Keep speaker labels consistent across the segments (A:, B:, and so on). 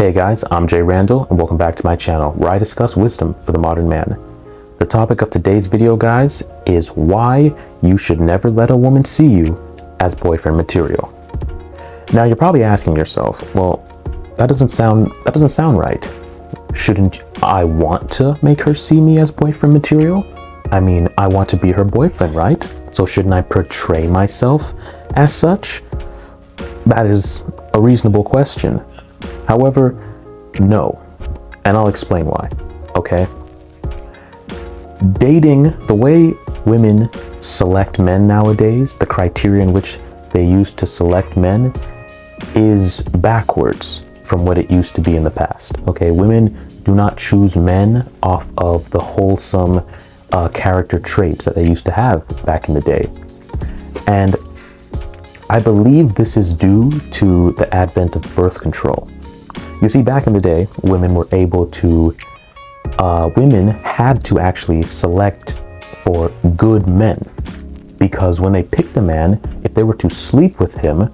A: Hey guys, I'm Jay Randall and welcome back to my channel where I discuss wisdom for the modern man. The topic of today's video, guys, is why you should never let a woman see you as boyfriend material. Now you're probably asking yourself, well, that doesn't sound right. Shouldn't I want to make her see me as boyfriend material? I mean, I want to be her boyfriend, right? So shouldn't I portray myself as such? That is a reasonable question. However, no, and I'll explain why, okay? Dating, the way women select men nowadays, the criteria in which they use to select men is backwards from what it used to be in the past, okay? Women do not choose men off of the wholesome character traits that they used to have back in the day. And I believe this is due to the advent of birth control. You see, back in the day, women had to actually select for good men, because when they picked a man, if they were to sleep with him,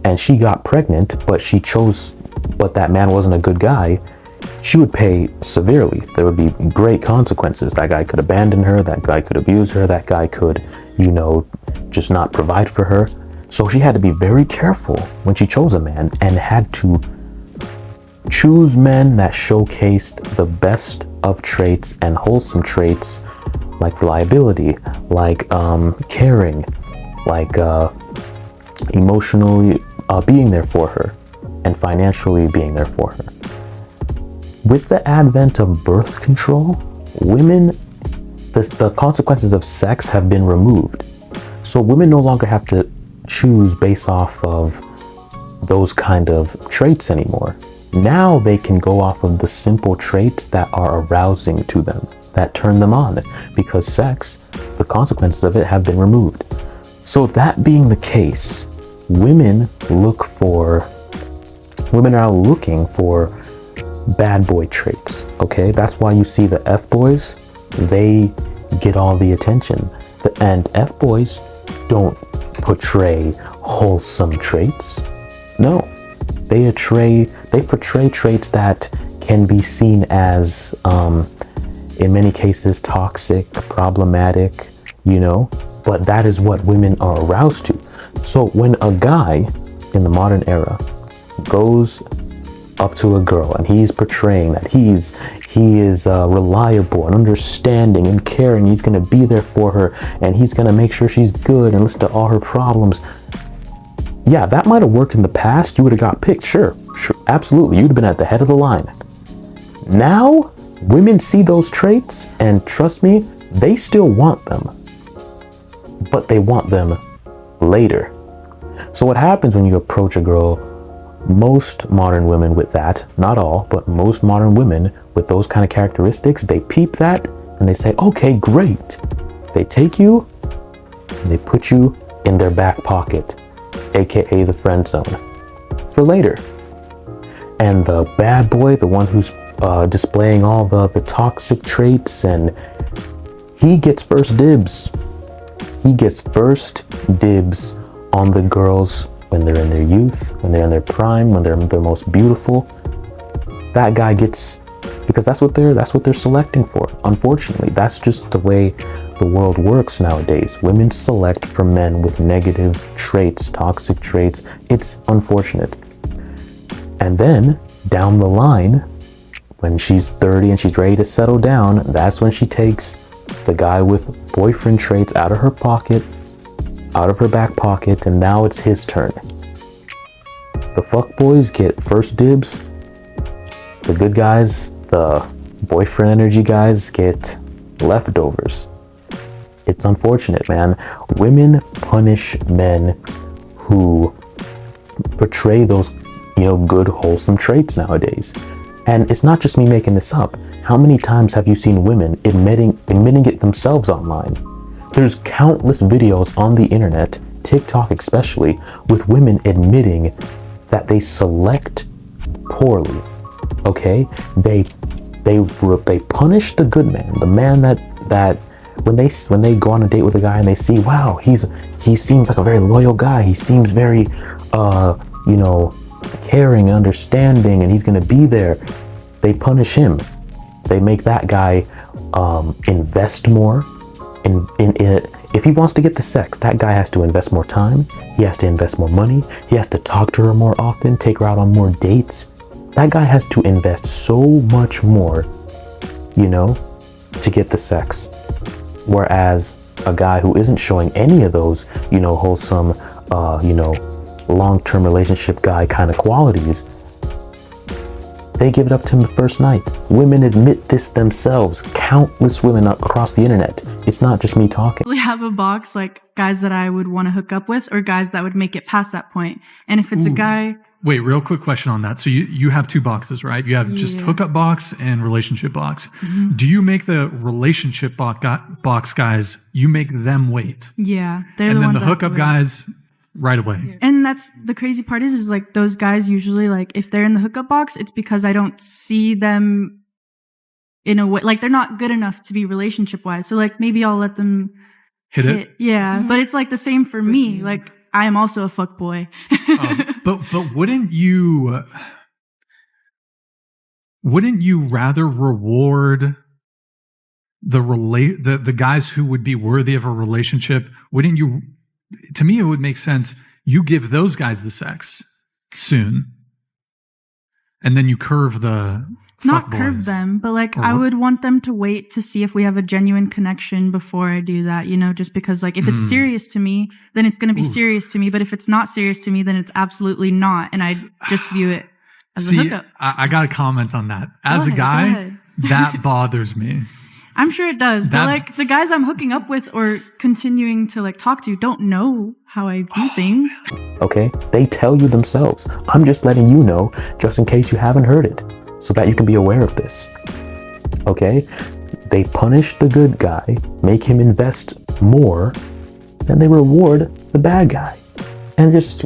A: and she got pregnant, but that man wasn't a good guy, she would pay severely. There would be great consequences. That guy could abandon her, that guy could abuse her, that guy could, just not provide for her. So she had to be very careful when she chose a man and had to choose men that showcased the best of traits and wholesome traits, like reliability, like caring, like emotionally being there for her, and financially being there for her. With the advent of birth control, women, the consequences of sex have been removed. So women no longer have to choose based off of those kind of traits anymore. Now they can go off of the simple traits that are arousing to them, that turn them on, because sex, the consequences of it have been removed. So that being the case, women are looking for bad boy traits, okay? That's why you see the F-boys, they get all the attention. And F-boys don't portray wholesome traits. No. They portray traits that can be seen as, in many cases, toxic, problematic, but that is what women are aroused to. So when a guy in the modern era goes up to a girl and he's portraying that he is reliable and understanding and caring, he's going to be there for her and he's going to make sure she's good and listen to all her problems. Yeah, that might have worked in the past. You would have got picked. Sure, absolutely. You'd have been at the head of the line. Now, women see those traits, and trust me, they still want them. But they want them later. So what happens when you approach a girl, most modern women with that, not all, but most modern women with those kind of characteristics, they peep that, and they say, okay, great. They take you, and they put you in their back pocket, aka the friend zone, for later. And the bad boy, the one who's displaying all the toxic traits, and he gets first dibs. He gets first dibs on the girls when they're in their youth, when they're in their prime, when they're their most beautiful. That guy gets, because that's what they're selecting for. Unfortunately, that's just the way the world works nowadays. Women select for men with negative traits, toxic traits. It's unfortunate. And then down the line, when she's 30 and she's ready to settle down, that's when she takes the guy with boyfriend traits out of her pocket, out of her back pocket, and now it's his turn. The fuckboys get first dibs. The good guys, the boyfriend energy guys, get leftovers. It's unfortunate, man. Women punish men who portray those, good, wholesome traits nowadays. And it's not just me making this up. How many times have you seen women admitting it themselves online? There's countless videos on the internet, TikTok especially, with women admitting that they select poorly. Okay? They punish the good man, the man that when they go on a date with a guy and they see, wow, he seems like a very loyal guy. He seems very caring, understanding, and he's going to be there, they punish him. They make that guy invest more in it. If he wants to get the sex, that guy has to invest more time. He has to invest more money. He has to talk to her more often, take her out on more dates. That guy has to invest so much more, you know, to get the sex. Whereas a guy who isn't showing any of those, you know, wholesome, you know, long-term relationship guy kind of qualities, they give it up to him the first night. Women admit this themselves. Countless women across the internet. It's not just me talking.
B: I have a box like guys that I would want to hook up with or guys that would make it past that point. And if it's a guy...
C: Wait, real quick question on that. So you have 2 boxes, right? You have just hookup box and relationship box. Mm-hmm. Do you make the relationship box guys, you make them wait?
B: Yeah.
C: And then the hookup guys... right away.
B: Yeah. And that's the crazy part is like those guys usually, like, if they're in the hookup box, it's because I don't see them in a way, like they're not good enough to be relationship wise. So like maybe I'll let them
C: hit it.
B: Yeah. Mm-hmm. But it's like the same for me. Like I am also a fuck boy.
C: But wouldn't you rather reward the guys who would be worthy of a relationship? Wouldn't you? To me, it would make sense. You give those guys the sex soon, and then you curve the
B: not curve them, but like I would want them to wait to see if we have a genuine connection before I do that. You know, just because like if it's serious to me, then it's going to be serious to me. But if it's not serious to me, then it's absolutely not, and I just view it as a hookup.
C: I got to comment on that. As a guy, that bothers me.
B: I'm sure it does, but like the guys I'm hooking up with or continuing to like talk to don't know how I view things.
A: Okay, they tell you themselves. I'm just letting you know, just in case you haven't heard it, so that you can be aware of this. Okay, they punish the good guy, make him invest more, then they reward the bad guy and just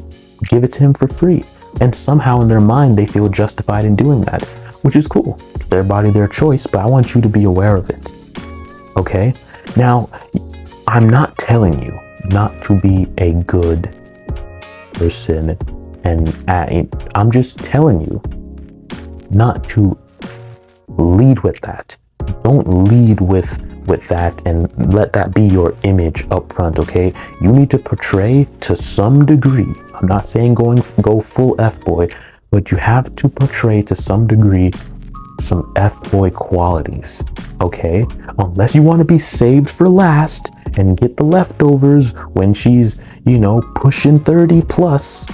A: give it to him for free. And somehow in their mind, they feel justified in doing that, which is cool. It's their body, their choice, but I want you to be aware of it. Okay, now I'm not telling you not to be a good person, and I'm just telling you not to lead with that. Don't lead with that and let that be your image up front. Okay, you need to portray to some degree. I'm not saying go full F-boy, but you have to portray to some degree some F-boy qualities, okay? Unless you want to be saved for last and get the leftovers when she's, you know, pushing 30 plus,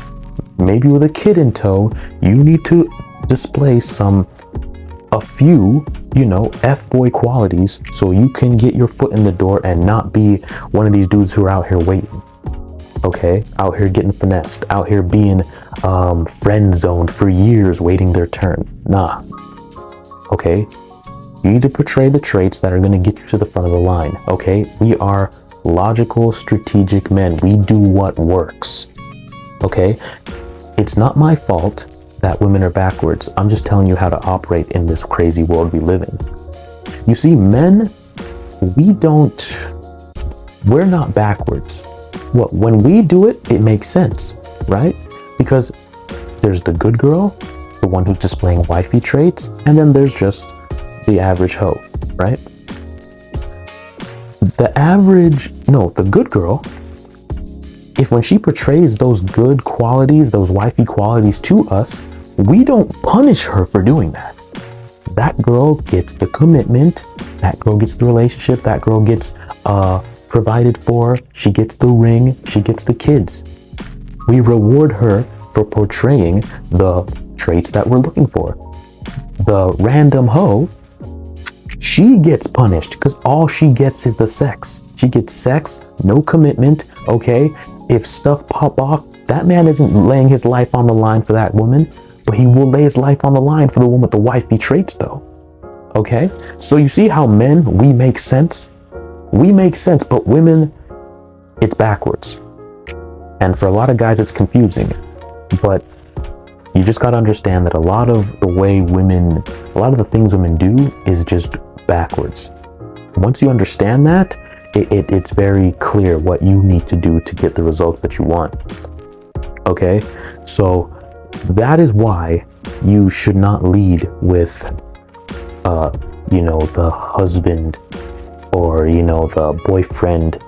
A: maybe with a kid in tow, you need to display a few, you know, F-boy qualities so you can get your foot in the door and not be one of these dudes who are out here waiting. Okay, out here getting finessed, out here being friend zoned for years waiting their turn. Nah. Okay, you need to portray the traits that are going to get you to the front of the line. Okay, we are logical, strategic men. We do what works. Okay, it's not my fault that women are backwards. I'm just telling you how to operate in this crazy world we live in. You see, men, we're not backwards. Well, when we do it, it makes sense, right? Because there's the good girl, the one who's displaying wifey traits, and then there's just the average hoe, right? The good girl, if when she portrays those good qualities, those wifey qualities to us, we don't punish her for doing that. That girl gets the commitment, that girl gets the relationship, that girl gets provided for, she gets the ring, she gets the kids. We reward her for portraying the traits that we're looking for. The random hoe, she gets punished because all she gets is the sex. She gets sex, no commitment, okay? If stuff pop off, that man isn't laying his life on the line for that woman, but he will lay his life on the line for the one with the wifey traits though, okay? So you see how men, we make sense? We make sense, but women, it's backwards. And for a lot of guys, it's confusing, but you just got to understand that a lot of the things women do is just backwards. Once you understand that, it's very clear what you need to do to get the results that you want. Okay, so That is why you should not lead with, the husband or, the boyfriend,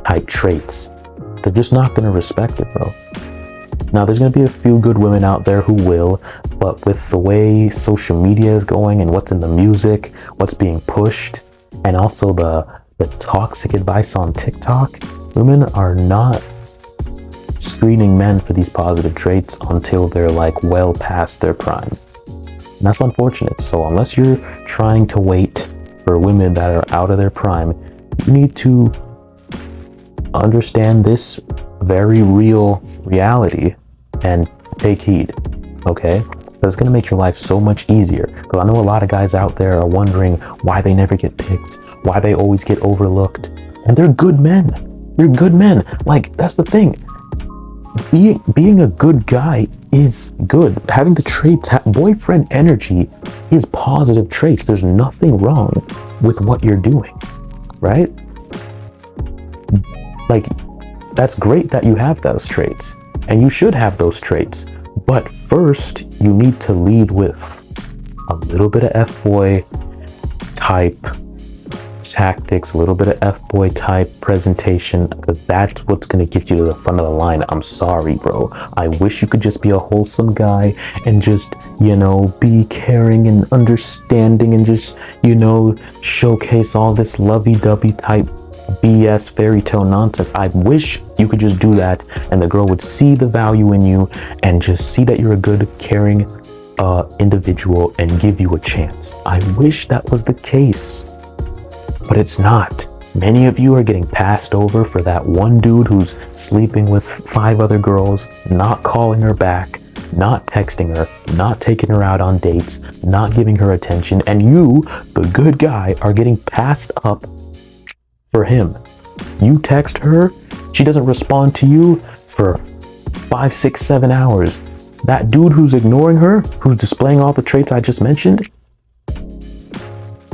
A: type traits. They're just not going to respect it, bro. Now, there's going to be a few good women out there who will, but with the way social media is going and what's in the music, what's being pushed, and also the toxic advice on TikTok, women are not screening men for these positive traits until they're like well past their prime. And that's unfortunate. So unless you're trying to wait for women that are out of their prime, you need to understand this very real reality and take heed, okay? It's going to make your life so much easier. Because I know a lot of guys out there are wondering why they never get picked, why they always get overlooked. And they're good men. They're good men. Like, that's the thing. Being a good guy is good. Having the traits, boyfriend energy is positive traits. There's nothing wrong with what you're doing, right? Like, that's great that you have those traits, and you should have those traits. But first, you need to lead with a little bit of F-boy type tactics, a little bit of F-boy type presentation, because that's what's going to get you to the front of the line. I'm sorry, bro. I wish you could just be a wholesome guy and just, be caring and understanding and just, showcase all this lovey-dovey type BS fairy tale nonsense. I wish you could just do that and the girl would see the value in you and just see that you're a good, caring individual and give you a chance. I wish that was the case, but it's not. Many of you are getting passed over for that one dude who's sleeping with 5 other girls, not calling her back, not texting her, not taking her out on dates, not giving her attention, and you, the good guy, are getting passed up for him. You text her, she doesn't respond to you for 5, 6, 7 hours. That dude who's ignoring her, who's displaying all the traits I just mentioned,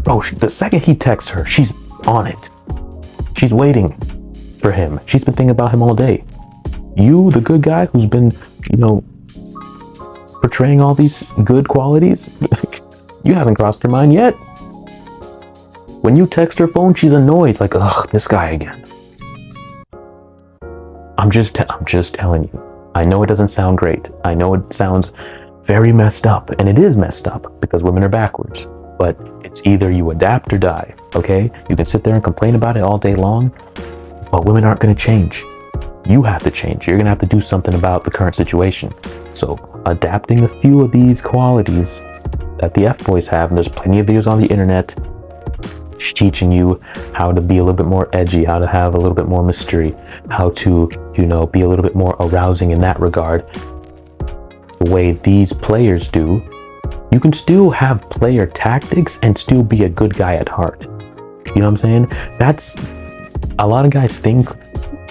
A: bro, the second he texts her, she's on it. She's waiting for him. She's been thinking about him all day. You, the good guy who's been, portraying all these good qualities, you haven't crossed her mind yet. When you text her phone, she's annoyed, like, ugh, this guy again. I'm just telling you. I know it doesn't sound great. I know it sounds very messed up, and it is messed up because women are backwards. But it's either you adapt or die, okay? You can sit there and complain about it all day long, but women aren't going to change. You have to change. You're going to have to do something about the current situation. So adapting a few of these qualities that the F-boys have, and there's plenty of videos on the internet teaching you how to be a little bit more edgy, how to have a little bit more mystery, how to, be a little bit more arousing in that regard. The way these players do, you can still have player tactics and still be a good guy at heart. You know what I'm saying? That's, a lot of guys think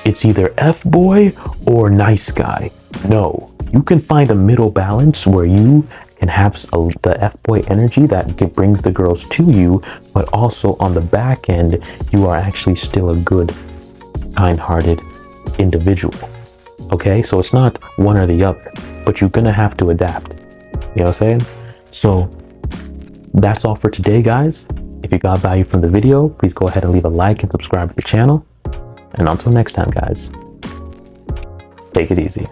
A: it's either F-boy or nice guy. No, you can find a middle balance where you can have the F-boy energy that brings the girls to you, but also on the back end, you are actually still a good, kind-hearted individual. Okay, so it's not one or the other, but you're gonna have to adapt. You know what I'm saying? So that's all for today, guys. If you got value from the video, please go ahead and leave a like and subscribe to the channel. And until next time, guys, take it easy.